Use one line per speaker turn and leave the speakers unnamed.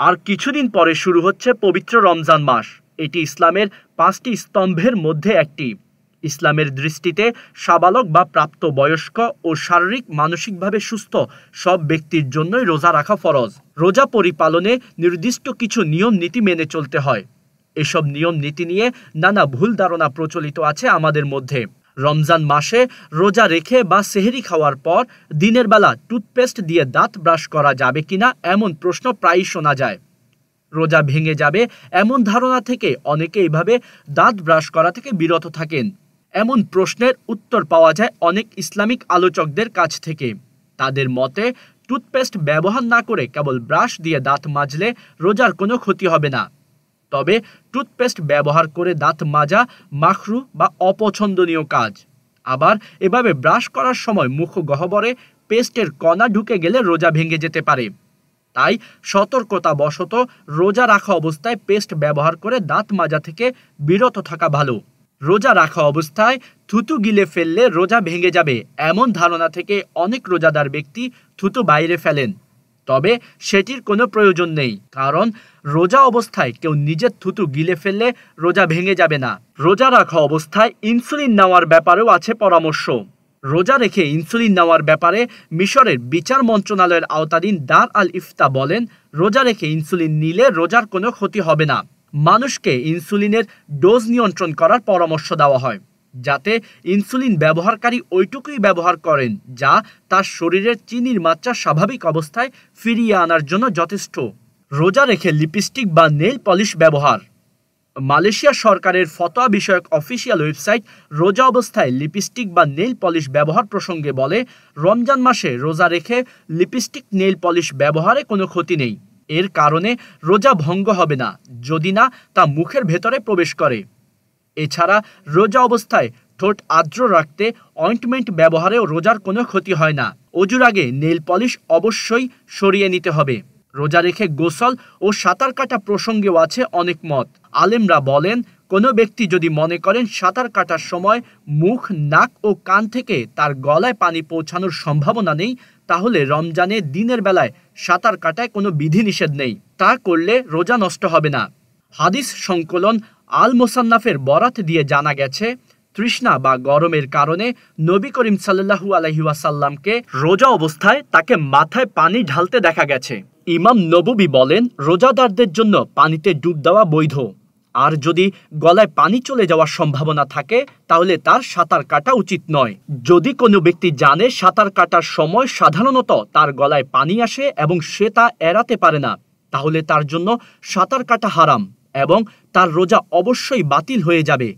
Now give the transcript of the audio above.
আর কিছুদিন পরে শুরু হচ্ছে পবিত্র রমজান মাস। এটি ইসলামের 5টি স্তম্ভের মধ্যে একটি। ইসলামের দৃষ্টিতে সাবালক বা প্রাপ্তবয়স্ক ও শারীরিক মানসিকভাবে সুস্থ সব ব্যক্তির জন্যই রোজা রাখা ফরজ। রোজা পরিপালনে নির্দিষ্ট কিছু নিয়ম নীতি মেনে চলতে হয়। এসব নিয়ম নীতি নিয়ে নানা ভুল ধারণা প্রচলিত আছে আমাদের মধ্যে। রমজান মাসে রোজা রেখে বা সেহরি খাওয়ার পর দিনের বেলা টুথপেস্ট দিয়ে দাঁত ব্রাশ করা যাবে কিনা এমন প্রশ্ন প্রায়ই শোনা যায়। রোজা ভেঙে যাবে এমন ধারণা থেকে অনেকে এইভাবে দাঁত ব্রাশ করা থেকে বিরত থাকেন। এমন প্রশ্নের উত্তর পাওয়া যায় অনেক ইসলামিক আলোচকদের কাছ থেকে। তাদের মতে টুথপেস্ট ব্যবহার না করে কেবল ব্রাশ দিয়ে দাঁত মাজলে রোজার কোনো ক্ষতি হবে না। তবে টুথপেস্ট ব্যবহার করে দাঁত মাজা মাকরুহ বা অপছন্দনীয় কাজ। আবার এভাবে ব্রাশ করার সময় মুখ গহ্বরে পেস্টের কণা ঢুকে গেলে রোজা ভেঙে যেতে পারে। তাই সতর্কতাবশত রোজা রাখা অবস্থায় পেস্ট ব্যবহার করে দাঁত মাজা থেকে বিরত থাকা ভালো। রোজা রাখা অবস্থায় থুতু গিলে ফেললে রোজা ভেঙে যাবে এমন ধারণা থেকে অনেক রোজাদার ব্যক্তি থুতু বাইরে ফেলেন। তবে সেটির কোনো প্রয়োজন নেই, কারণ রোজা অবস্থায় কেউ নিজের থুতু গিলে ফেললে রোজা ভেঙে যাবে না। রোজা রাখা অবস্থায় ইনসুলিন নেওয়ার ব্যাপারেও আছে পরামর্শ। রোজা রেখে ইনসুলিন নেওয়ার ব্যাপারে মিশরের বিচার মন্ত্রণালয়ের আওতাধীন দার আল ইফতা বলেন, রোজা রেখে ইনসুলিন নিলে রোজার কোনো ক্ষতি হবে না। মানুষকে ইনসুলিনের ডোজ নিয়ন্ত্রণ করার পরামর্শ দেওয়া হয়, যাতে ইনসুলিন ব্যবহারকারী ওইটুকুই ব্যবহার করেন যা তার শরীরের চিনির মাত্রা স্বাভাবিক অবস্থায় ফিরিয়ে আনার জন্য যথেষ্ট। রোজা রেখে লিপস্টিক বা নেইল পলিশ ব্যবহার। মালয়েশিয়া সরকারের ফতোয়া বিষয়ক অফিসিয়াল ওয়েবসাইট রোজা অবস্থায় লিপস্টিক বা নেইল পলিশ ব্যবহার প্রসঙ্গে বলে, রমজান মাসে রোজা রেখে লিপস্টিক নেইল পলিশ ব্যবহারে কোনো ক্ষতি নেই। এর কারণে রোজা ভঙ্গ হবে না যদি না তা মুখের ভেতরে প্রবেশ করে। এছাড়া রোজা অবস্থায় ঠোঁট আর্দ্র রাখতে অয়েন্টমেন্ট ব্যবহারেও রোজার কোনো ক্ষতি হয় না। অজুর আগে নেইল পলিশ অবশ্যই সরিয়ে নিতে হবে। রোজা রেখে গোসল ও সাঁতার কাটা প্রসঙ্গেও আছে অনেক মত। আলেমরা বলেন, কোনো ব্যক্তি যদি মনে করেন সাঁতার কাটার সময় মুখ, নাক ও কান থেকে তার গলায় পানি পৌঁছানোর সম্ভাবনা নেই, তাহলে রমজানে দিনের বেলায় সাঁতার কাটায় কোনো বিধিনিষেধ নেই। তা করলে রোজা নষ্ট হবে না। হাদিস সংকলন আল মোসান্নাফের বরাত দিয়ে জানা গেছে, তৃষ্ণা বা গরমের কারণে নবী করিম সাল্লাল্লাহু আলাইহি ওয়াসাল্লামকে রোজা অবস্থায় তাকে মাথায় পানি ঢালতে দেখা গেছে। ইমাম নববী বলেন, রোজাদারদের জন্য পানিতে ডুব দেওয়া বৈধ। আর যদি গলায় পানি চলে যাওয়ার সম্ভাবনা থাকে তাহলে তার সাঁতার কাটা উচিত নয়। যদি কোনো ব্যক্তি জানে সাঁতার কাটার সময় সাধারণত তার গলায় পানি আসে এবং সে তা এড়াতে পারে না, তাহলে তার জন্য সাঁতার কাটা হারাম এবং তার রোজা অবশ্যই বাতিল হয়ে যাবে।